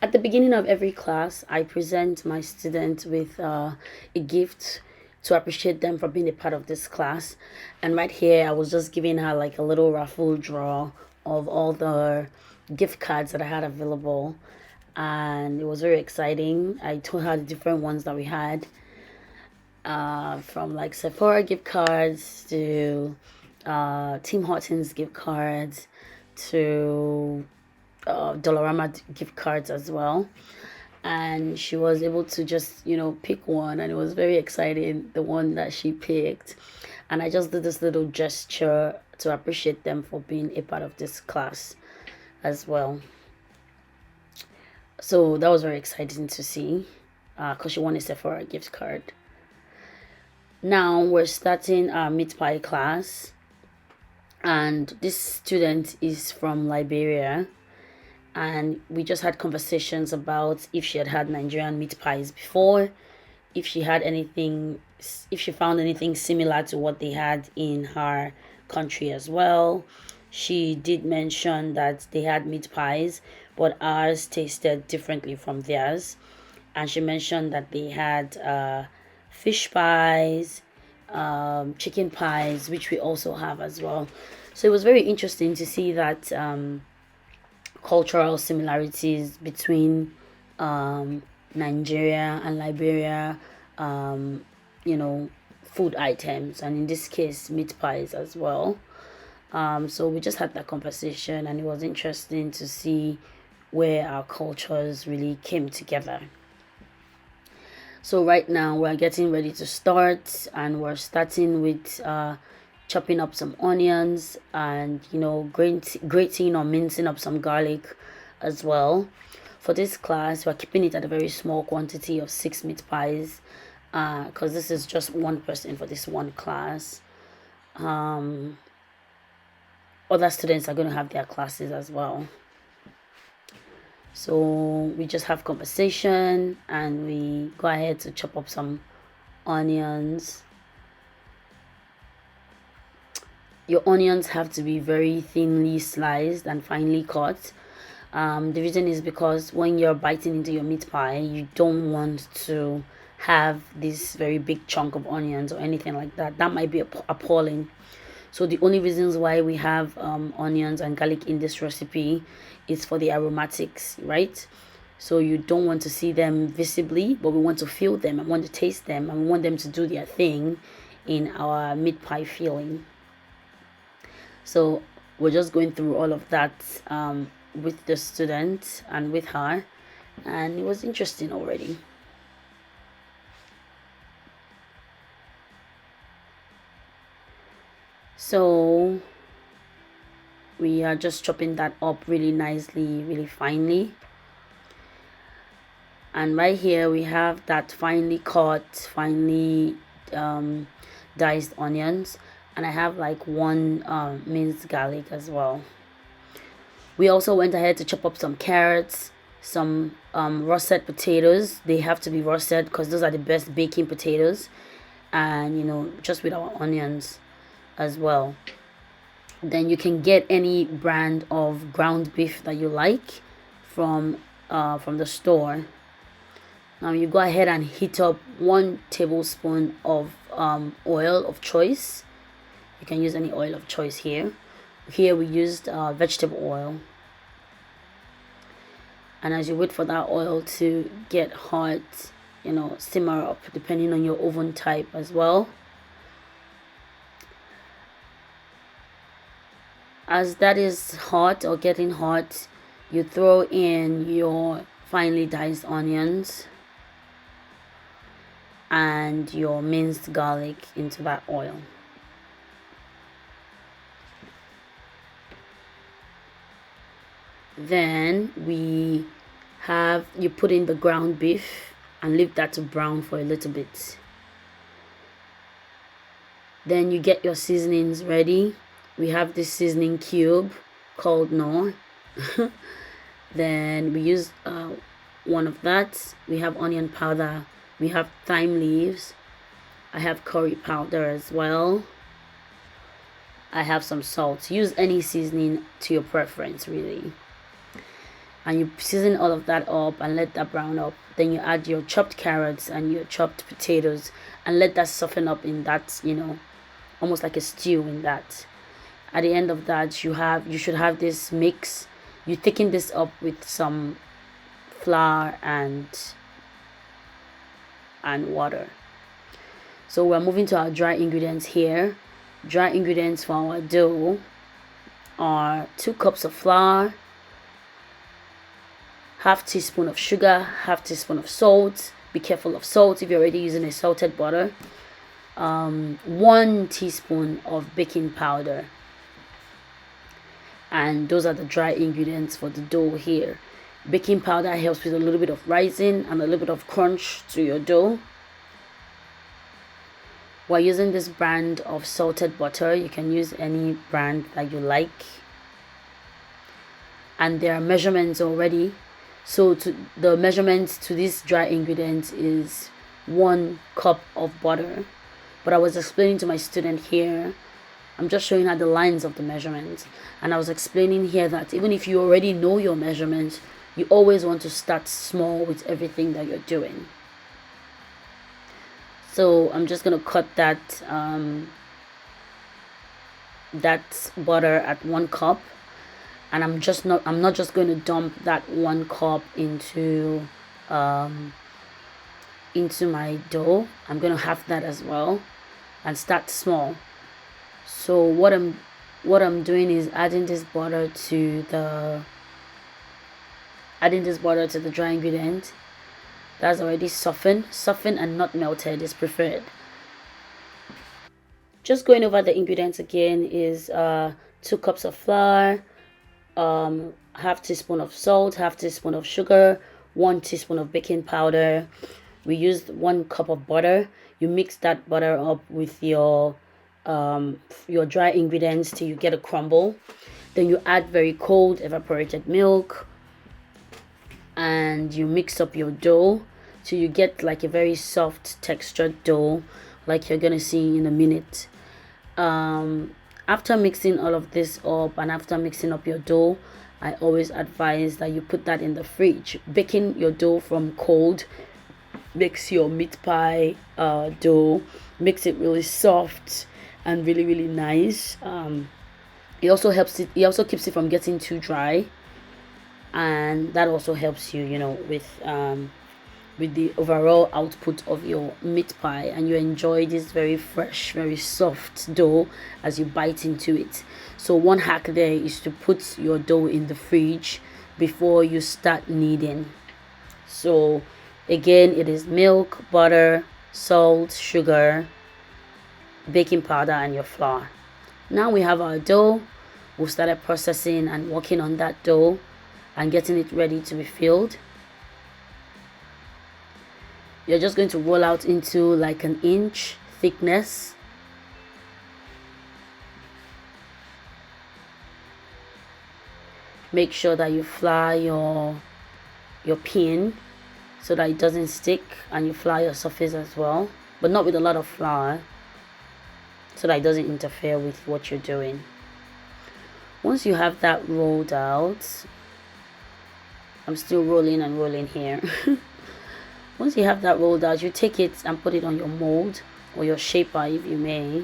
At the beginning of every class, I present my students with a gift to appreciate them for being a part of this class. And right here, I was just giving her like a little raffle draw of all the gift cards that I had available. And it was very exciting. I told her the different ones that we had, from like Sephora gift cards to Tim Hortons gift cards to Dollarama gift cards as well. And she was able to just pick one, and it was very exciting, the one that she picked. And I just did this little gesture to appreciate them for being a part of this class as well. So that was very exciting to see, because she won a Sephora gift card. Now we're starting our Meatpie class, and this student is from Liberia, and we just had conversations about if she had had Nigerian meat pies before, if she had anything, if she found anything similar to what they had in her country as well. She did mention that they had meat pies, but ours tasted differently from theirs. And she mentioned that they had fish pies, chicken pies, which we also have as well. So it was very interesting to see that cultural similarities between Nigeria and Liberia, um, food items, and in this case, meat pies as well. So we just had that conversation, and it was interesting to see where our cultures really came together. So right now we're getting ready to start, and we're starting with chopping up some onions and grating or mincing up some garlic as well. For this class, we're keeping it at a very small quantity of 6 meat pies, because this is just one person for this one class. Other students are going to have their classes as well. So we just have conversation, and we go ahead to chop up some onions. Your onions have to be very thinly sliced and finely cut. The reason is because when you're biting into your meat pie, you don't want to have this very big chunk of onions or anything like that. That might be appalling. So the only reasons why we have onions and garlic in this recipe is for the aromatics, right? So you don't want to see them visibly, but we want to feel them and want to taste them, and we want them to do their thing in our meat pie filling. So we're just going through all of that with the student and with her, and it was interesting already. So we are just chopping that up really nicely, really finely. And right here we have that finely cut, finely diced onions, and I have like one minced garlic as well. We also went ahead to chop up some carrots, some roasted potatoes. They have to be roasted because those are the best baking potatoes, and just with our onions as well. Then you can get any brand of ground beef that you like from the store. Now you go ahead and heat up 1 tablespoon of oil of choice. You can use any oil of choice here. Here we used vegetable oil. And as you wait for that oil to get hot, simmer up depending on your oven type as well. As that is hot or getting hot, you throw in your finely diced onions and your minced garlic into that oil. Then you put in the ground beef and leave that to brown for a little bit. Then you get your seasonings ready. We have this seasoning cube called Knorr. Then we use one of that. We have onion powder. We have thyme leaves. I have curry powder as well. I have some salt. Use any seasoning to your preference, really. and you season all of that up and let that brown up. Then you add your chopped carrots and your chopped potatoes and let that soften up in that, almost like a stew in that. At the end of that, you should have this mix. You thicken this up with some flour and water. So we're moving to our dry ingredients here. Dry ingredients for our dough are 2 cups of flour, half teaspoon of sugar, half teaspoon of salt. Be careful of salt if you're already using a salted butter. 1 teaspoon of baking powder. And those are the dry ingredients for the dough here. Baking powder helps with a little bit of rising and a little bit of crunch to your dough. We're using this brand of salted butter. You can use any brand that you like. And there are measurements already. So the measurements to these dry ingredients is 1 cup of butter. But I was explaining to my student here, I'm just showing her the lines of the measurements. And I was explaining here that even if you already know your measurements, you always want to start small with everything that you're doing. So I'm just going to cut that butter at 1 cup. And I'm not just going to dump that 1 cup into my dough. I'm going to have that as well and start small. So what I'm doing is adding this butter to the dry ingredient. That's already softened and not melted is preferred. Just going over the ingredients again is 2 cups of flour, half teaspoon of salt, half teaspoon of sugar, 1 teaspoon of baking powder. We used 1 cup of butter. You mix that butter up with your dry ingredients till you get a crumble. Then you add very cold evaporated milk and you mix up your dough till you get like a very soft textured dough, like you're gonna see in a minute. After mixing all of this up and after mixing up your dough, I always advise that you put that in the fridge. Baking your dough from cold makes your meat pie dough, makes it really soft and really, really nice. It also keeps it from getting too dry, and that also helps you, with the overall output of your meat pie, and you enjoy this very fresh, very soft dough as you bite into it. So one hack there is to put your dough in the fridge before you start kneading. So again, it is milk, butter, salt, sugar, baking powder, and your flour. Now we have our dough. We've started processing and working on that dough and getting it ready to be filled. You're just going to roll out into like an inch thickness. Make sure that you flour your pin so that it doesn't stick, and you flour your surface as well, but not with a lot of flour, so that it doesn't interfere with what you're doing. Once you have that rolled out, I'm still rolling and rolling here. Once you have that rolled out, you take it and put it on your mold or your shaper, if you may.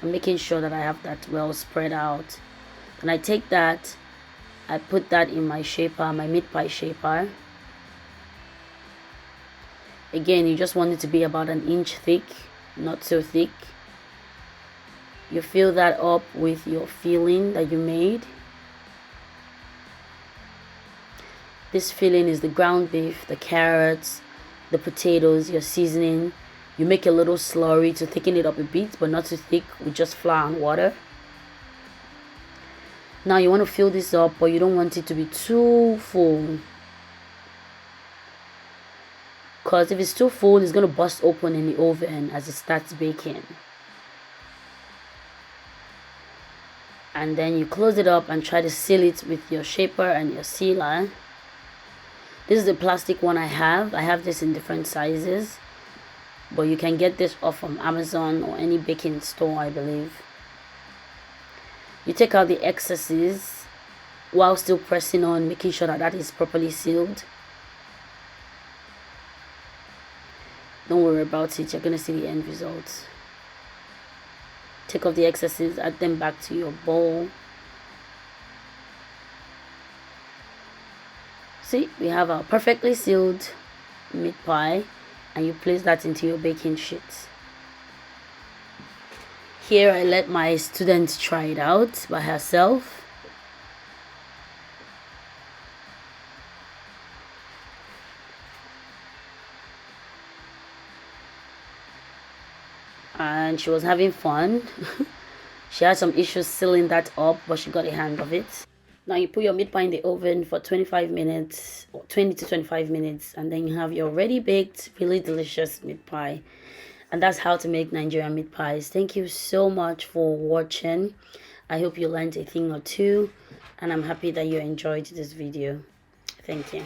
I'm making sure that I have that well spread out. And I take that, I put that in my shaper, my meat pie shaper. Again, you just want it to be about an inch thick, not so thick. You fill that up with your filling that you made. This filling is the ground beef, the carrots, the potatoes, your seasoning. You make a little slurry to thicken it up a bit, but not too thick, with just flour and water. Now you want to fill this up, but you don't want it to be too full, because if it's too full, it's going to burst open in the oven as it starts baking. And then you close it up and try to seal it with your shaper and your sealer. This is the plastic one I have. I have this in different sizes, but you can get this off from Amazon or any baking store, I believe. You take out the excesses while still pressing on, making sure that that is properly sealed. Don't worry about it, you're gonna see the end result. Take off the excesses, add them back to your bowl. See, we have our perfectly sealed meat pie, and you place that into your baking sheet. Here I let my student try it out by herself. And she was having fun. She had some issues sealing that up, but she got a hang of it. Now you put your meat pie in the oven for 25 minutes, or 20 to 25 minutes, and then you have your ready baked, really delicious meat pie. And that's how to make Nigerian meat pies. Thank you so much for watching. I hope you learned a thing or two, and I'm happy that you enjoyed this video. Thank you.